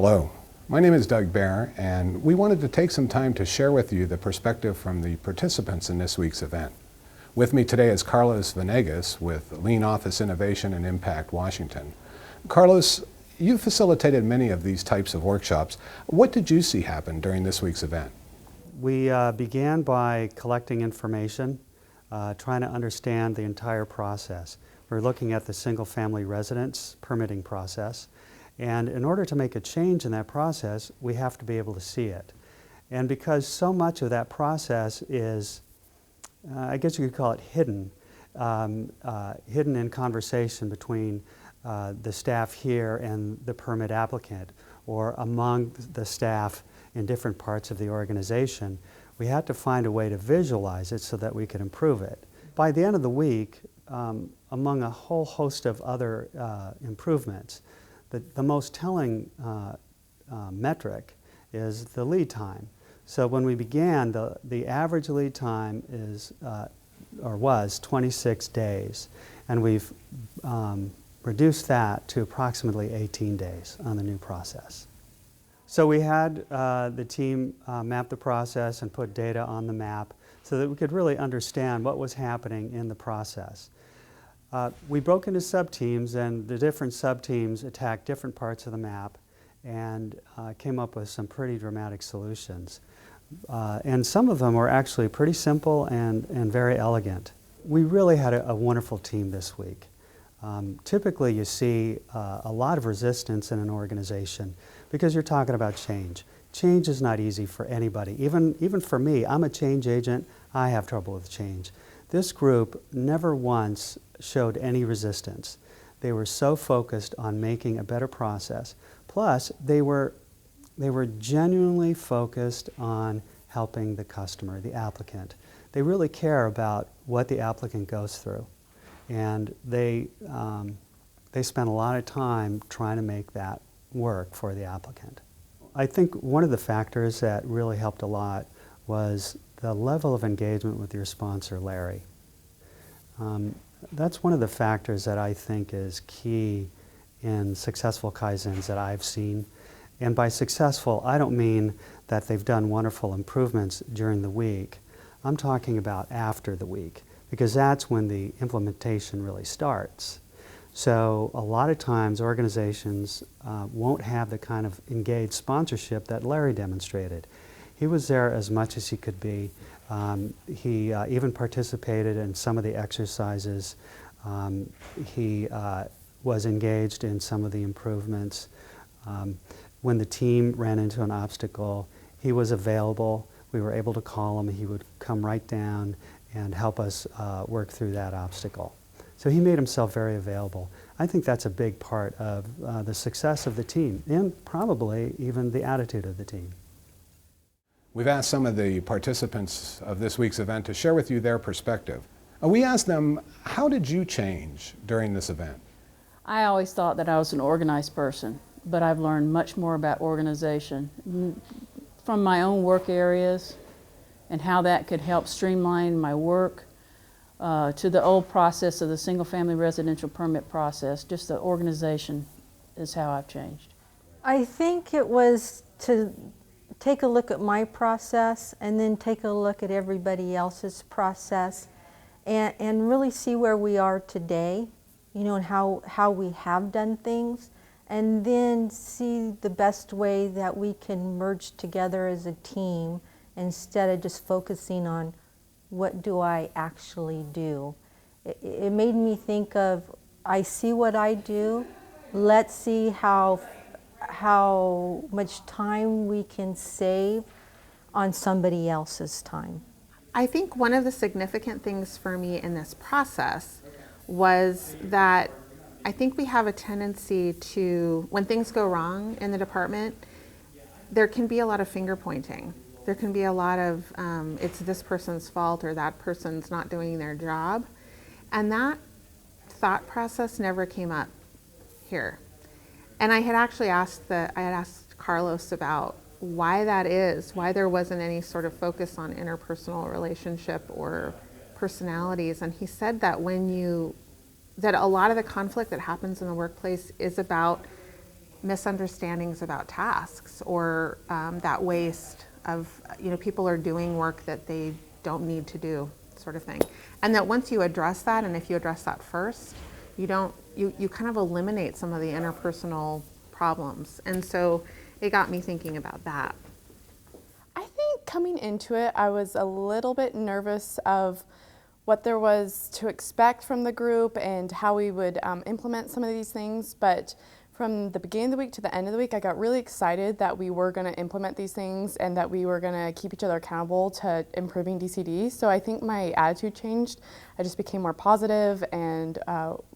Hello, my name is Doug Baer, and we wanted to take some time to share with you the perspective from the participants in this week's event. With me today is Carlos Venegas with Lean Office Innovation and Impact Washington. Carlos, you facilitated many of these types of workshops. What did you see happen during this week's event? We began by collecting information, trying to understand the entire process. We're looking at the single-family residence permitting process, and in order to make a change in that process, we have to be able to see it. And because so much of that process is, I guess you could call it hidden, hidden in conversation between the staff here and the permit applicant, or among the staff in different parts of the organization, we had to find a way to visualize it so that we could improve it. By the end of the week, among a whole host of other improvements, the most telling metric is the lead time. So when we began, the average lead time is, or was 26 days, and we've reduced that to approximately 18 days on the new process. So we had the team map the process and put data on the map so that we could really understand what was happening in the process. We broke into sub-teams, and the different sub-teams attacked different parts of the map and came up with some pretty dramatic solutions. And some of them were actually pretty simple and very elegant. We really had a wonderful team this week. Typically you see a lot of resistance in an organization because you're talking about change. Change is not easy for anybody. Even for me, I'm a change agent, I have trouble with change. This group never once showed any resistance. They were so focused on making a better process. Plus, they were genuinely focused on helping the customer, the applicant. They really care about what the applicant goes through. And they spent a lot of time trying to make that work for the applicant. I think one of the factors that really helped a lot was the level of engagement with your sponsor, Larry. That's one of the factors that I think is key in successful Kaizens that I've seen. And by successful, I don't mean that they've done wonderful improvements during the week. I'm talking about after the week, because that's when the implementation really starts. So a lot of times organizations won't have the kind of engaged sponsorship that Larry demonstrated. He was there as much as he could be. He even participated in some of the exercises. He was engaged in some of the improvements. When the team ran into an obstacle, he was available. We were able to call him. He would come right down and help us work through that obstacle. So he made himself very available. I think that's a big part of the success of the team, and probably even the attitude of the team. We've asked some of the participants of this week's event to share with you their perspective. We asked them, how did you change during this event? I always thought that I was an organized person, but I've learned much more about organization from my own work areas and how that could help streamline my work to the old process of the single-family residential permit process. Just the organization is how I've changed. I think it was to take a look at my process and then take a look at everybody else's process and really see where we are today, you know, and how we have done things, and then see the best way that we can merge together as a team instead of just focusing on what do I actually do. It made me think of, I see what I do, let's see how much time we can save on somebody else's time. I think one of the significant things for me in this process was that I think we have a tendency to, when things go wrong in the department, there can be a lot of finger pointing. There can be a lot of, it's this person's fault or that person's not doing their job. And that thought process never came up here. And I had actually asked Carlos about why that is, why there wasn't any sort of focus on interpersonal relationship or personalities. And he said that that a lot of the conflict that happens in the workplace is about misunderstandings about tasks, or that waste of, people are doing work that they don't need to do, sort of thing. And that once you address that, and if you address that first, you kind of eliminate some of the interpersonal problems. And so it got me thinking about that. I think coming into it, I was a little bit nervous of what there was to expect from the group and how we would implement some of these things. But from the beginning of the week to the end of the week, I got really excited that we were going to implement these things and that we were going to keep each other accountable to improving DCD. So I think my attitude changed. I just became more positive and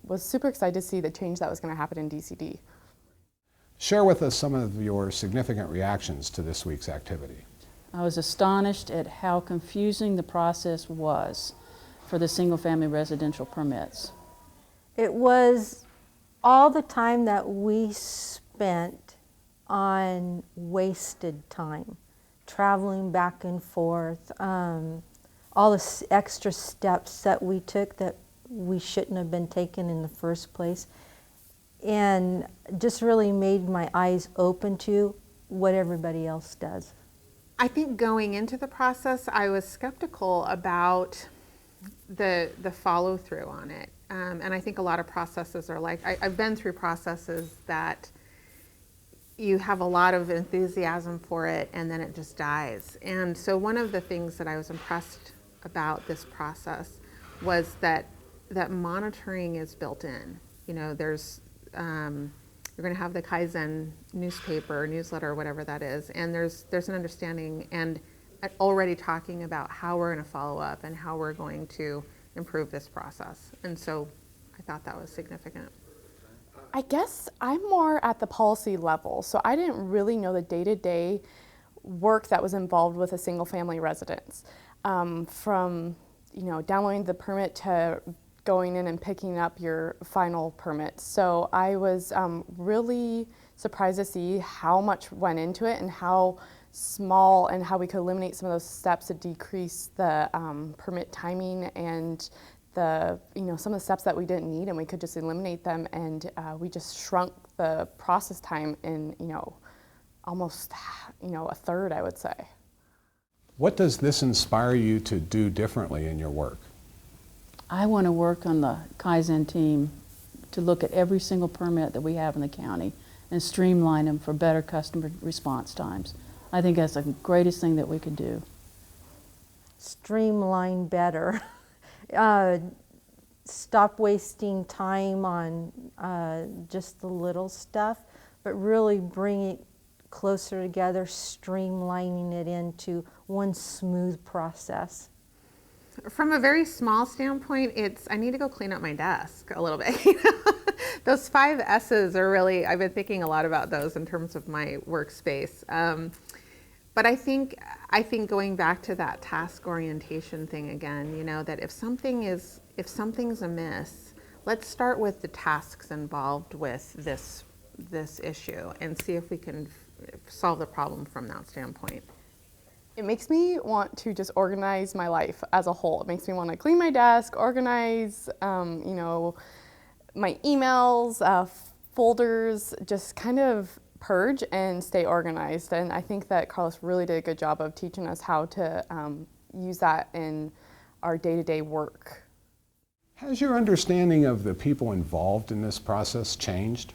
was super excited to see the change that was going to happen in DCD. Share with us some of your significant reactions to this week's activity. I was astonished at how confusing the process was for the single-family residential permits. It was all the time that we spent on wasted time, traveling back and forth, all the extra steps that we took that we shouldn't have been taken in the first place, and just really made my eyes open to what everybody else does. I think going into the process, I was skeptical about the follow through on it. And I think a lot of processes are like, I've been through processes that you have a lot of enthusiasm for it and then it just dies. And so one of the things that I was impressed about this process was that monitoring is built in. There's, you're going to have the Kaizen newsletter, whatever that is, and there's an understanding and already talking about how we're going to follow up and how we're going to improve this process. And so I thought that was significant. I guess I'm more at the policy level, so I didn't really know the day-to-day work that was involved with a single-family residence. From downloading the permit to going in and picking up your final permit. So I was really surprised to see how much went into it and how small and how we could eliminate some of those steps to decrease the permit timing and the some of the steps that we didn't need, and we could just eliminate them, and we just shrunk the process time in almost a third, I would say. What does this inspire you to do differently in your work? I want to work on the Kaizen team to look at every single permit that we have in the county and streamline them for better customer response times. I think that's the greatest thing that we could do. Streamline better. Stop wasting time on just the little stuff, but really bring it closer together, streamlining it into one smooth process. From a very small standpoint, I need to go clean up my desk a little bit. Those 5 S's are really, I've been thinking a lot about those in terms of my workspace. But I think going back to that task orientation thing again, that if something's amiss, let's start with the tasks involved with this issue and see if we can solve the problem from that standpoint. It makes me want to just organize my life as a whole. It makes me want to clean my desk, organize, my emails, folders, just kind of purge and stay organized. And I think that Carlos really did a good job of teaching us how to use that in our day-to-day work. Has your understanding of the people involved in this process changed?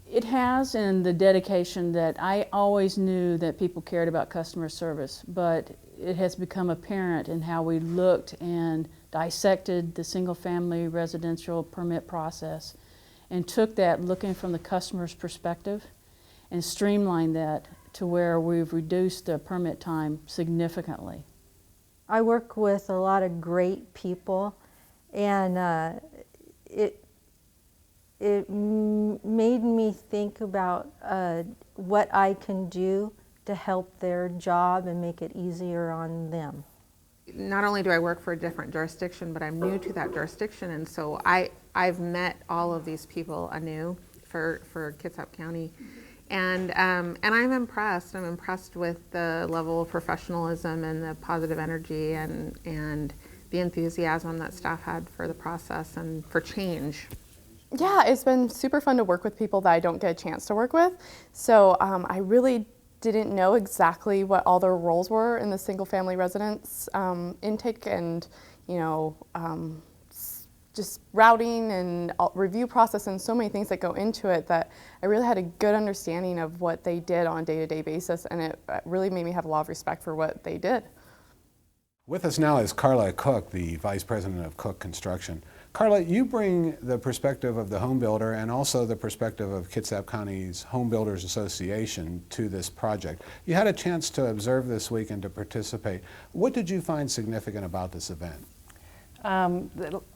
It has, and the dedication that I always knew that people cared about customer service, but it has become apparent in how we looked and dissected the single-family residential permit process and took that looking from the customer's perspective and streamlined that to where we've reduced the permit time significantly. I work with a lot of great people, and it made me think about what I can do to help their job and make it easier on them. Not only do I work for a different jurisdiction, but I'm new to that jurisdiction, and so I've met all of these people anew for Kitsap County, and I'm impressed. I'm impressed with the level of professionalism and the positive energy and the enthusiasm that staff had for the process and for change. Yeah, it's been super fun to work with people that I don't get a chance to work with. So I really didn't know exactly what all their roles were in the single family residence intake and, you know, just routing and review process and so many things that go into it that I really had a good understanding of what they did on a day-to-day basis, and it really made me have a lot of respect for what they did. With us now is Carla Cook, the Vice President of Cook Construction. Carla, you bring the perspective of the home builder and also the perspective of Kitsap County's Home Builders Association to this project. You had a chance to observe this week and to participate. What did you find significant about this event?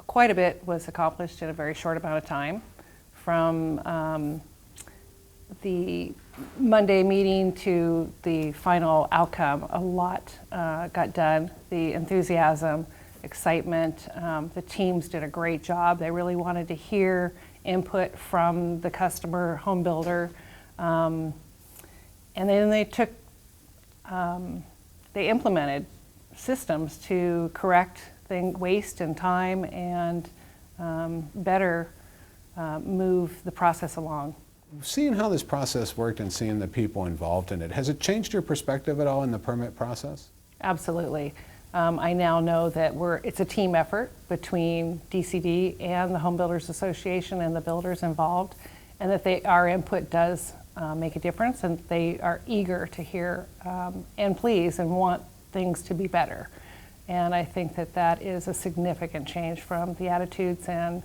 Quite a bit was accomplished in a very short amount of time. From the Monday meeting to the final outcome, a lot got done. The enthusiasm, excitement, the teams did a great job. They really wanted to hear input from the customer home builder. And then they implemented systems to correct waste and time and better move the process along. Seeing how this process worked and seeing the people involved in it, has it changed your perspective at all in the permit process? Absolutely. I now know that it's a team effort between DCD and the Home Builders Association and the builders involved, and that our input does make a difference, and they are eager to hear and please and want things to be better. And I think that that is a significant change from the attitudes and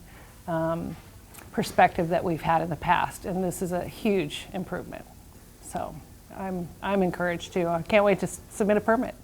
perspective that we've had in the past, and this is a huge improvement. So I'm encouraged too. I can't wait to submit a permit.